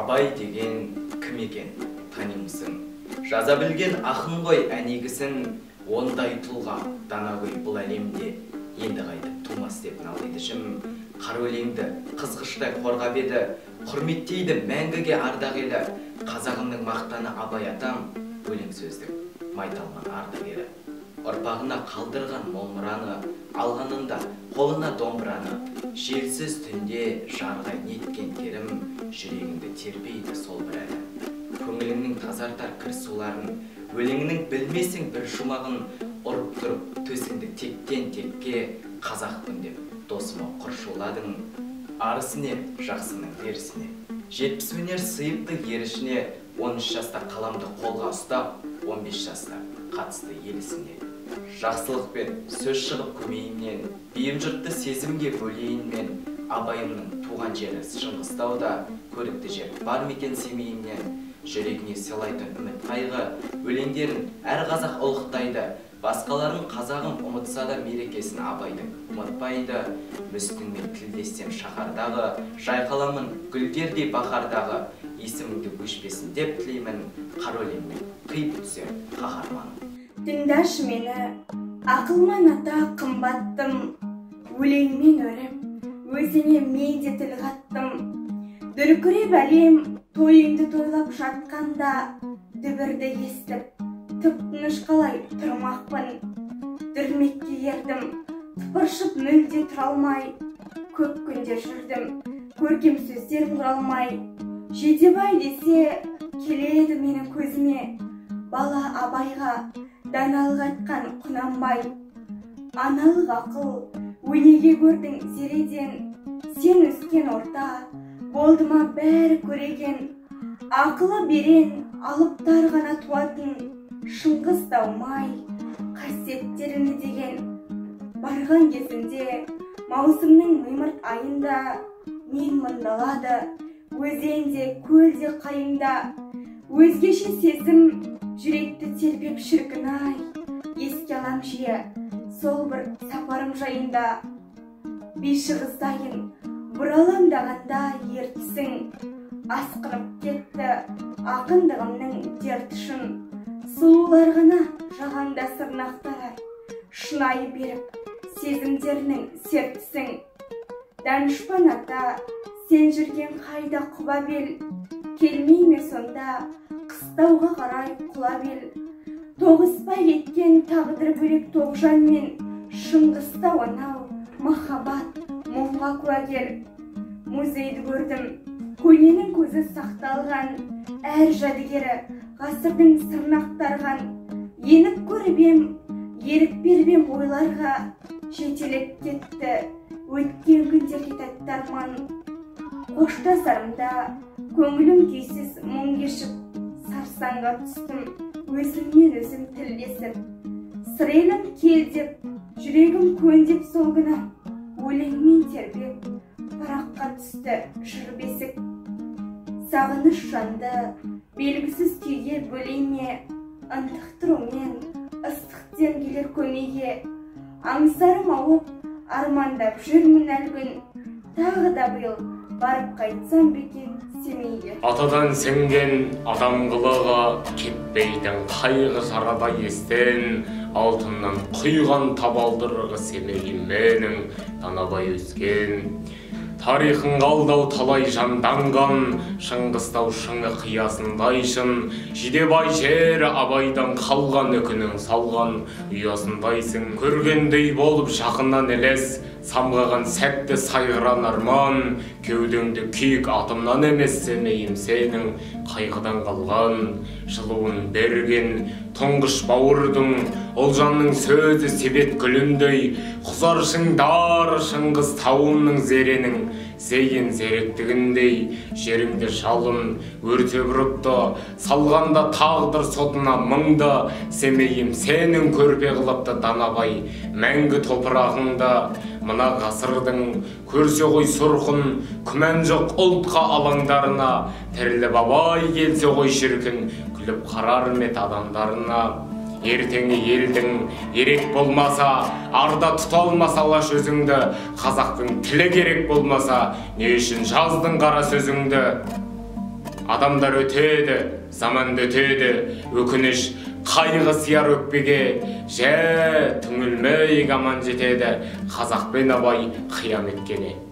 Абай деген кім екен, танимысың? Жаза білген ақын ғой әнегісін, ондай тұлға данагөй бұл әлемде енді қайтып тумас деп налиды ішім. Қара өлеңді қызғыштай қорғап еді, құрметтейді мәңгіге ардақ еді. Қазағымның мақтаны Абай атам, өлең сөздің майталман ардагері. Ұрпағына қалдырған мол мұраны, алғанында қолына домбыраны, желсіз түнде жарғай неткен терім, жүрегіңді тербейді сол бір әлі. Көңіліңнің тазартар кір суларын, өлеңінің білмесің бір жұмағын, ұрып тұрып төсіңді тектен текке, қазақпын деп досыма құршуладың. Арысыне, жақсының терісіне, 70 өнер сыйыпты ерішіне, 13 жаста қаламды қолға ұстап, 15 жаста қатысты елісіне. Жақсылықпен сөз шығып көмейімнен, бейім жұртты сезімге бөлейін мен. Абайымның туған жері Шыңғыстауда, көрікті жер бар мекен Семейімнен. Жүрегіне сыйлайтын үміт қайғы, өлеңдерін әр қазақ ұлықтайды. Басқаларын қазағым ұмытса да мерекесін Абайдың ұмытпайды. Мүстіңмен тілдессем шаһардағы, жайқаламын гүлдердей бақардағы. Есіміңді өшпесін деп тілеймін, қара өлеңмен қиып түсер қаһарман. Тыңдашы мені, ақылман ата қымбаттым, өлеңмен өріп, өзіне мен де тіл қаттым. Дүркіреп әлем тойыңды тойлап жатқанда, дүбірді естіп, тып-тыныш қалай тұрмақпын. Дүрмекке ердім, тыпыршып мүлде тұра алмай, көп күндер жүрдім, көркем сөздер құра алмай. Жетебай десе келеді менің көзіме, бала Абайға даналық айтқан Құнанбай. Аналық ақыл өнеге көрдің зереден, сен өскен орта болды ма бәрі көреген. Ақылы берен алыптар ғана туатын, Шыңғыстау май қасиеттеріні деген. Барған кезінде маусымның мимырт айында, мен мұндалады өзенде, көлде, қайыңда. Өзгеше сезім жүректі тербеп шіркін-ай, еске алам жиі сол бір сапарым жайында. Бейшығыздайын бұраламдағанда ертісің, асқынып кетті ақындығымның дертішін. Сұлулар ғана жағаңда сырнақтарар, шынайы беріп сезімдерінің сертісің. Данышпан ата, сен жүрген қайда құба бел, келмей ме сонда қыстауға қарай құла бел. Тоғыспай кеткен тағдыр бөлек тоғжанмен, Шыңғыстау анау махаббат мұңға куәгер. Музейді көрдім, көненің көзі сақталған, әр жәдігері ғасырдың сырнақтарған. Еніп көріп ем, ерік беріп ем ойларға, жетелеп кетті өткен күндерге тәтті арман. Қоштасарымда көңілім күйсіз мұң кешіп, сарсаңға түстім өзіммен өзім тілдесіп. Сырелім кел деп, жүрегім көн деп сол күні, өлеңмен тербеп параққа түсті жыр бесік. Сағыныш жанды белгісіз күйге бөлейме, ынтықтырумен ыстықтен келер көмейге. Аңсарым ауып армандап жүрмін әлгін, тағы да биыл барып қайтсам бекен Семейге. Атадан сенген адам қылығы, кетпейтін қайғы жарадай естен. Алтыннан құйған табалдырығы Семейім менің, Данабай өскен. Тарихын қалдау талай жанданған, Шыңғыстау шыңы қиясындайшын. Жидебай жері Абайдан қалған, үкінің салған ұясындайсың. Көргендей болып жақыннан елес, самғаған сәтті сайғыран арман. Кеудеңді күйік атымнан емес, Семейім сенің қайғыдан қалған. Жылуын берген тұңғыш бауырдың, Олжанның сөзі себет гүліндей. Құзаршыңдар Шыңғыстауымның зеренің, зейін зеректігіндей. Жеріңді жалын өртеп ұрыпты, салғанда тағдыр сотына мыңды. Семейім сенің көрпе қылыпты Данабай мәңгі топырағыңда. Мына ғасырдың көрсе ғой сұрқын, күмән жоқ ұлтқа алаңдарына. Тіріліп Абай келсе ғой шіркін, күліп қарар мет адамдарына. Ертеңі елдің ерек болмаса, арда тұта алмаса алаш өзіңді. Қазақтың тілі керек болмаса, не үшін жаздың қара сөзіңді? Адамдар өтеді, заман да өтеді, өкініш, қайғы сияр өкпеге, жә түңілмей аман жетеді, Қазақ пен Абай қияметкене.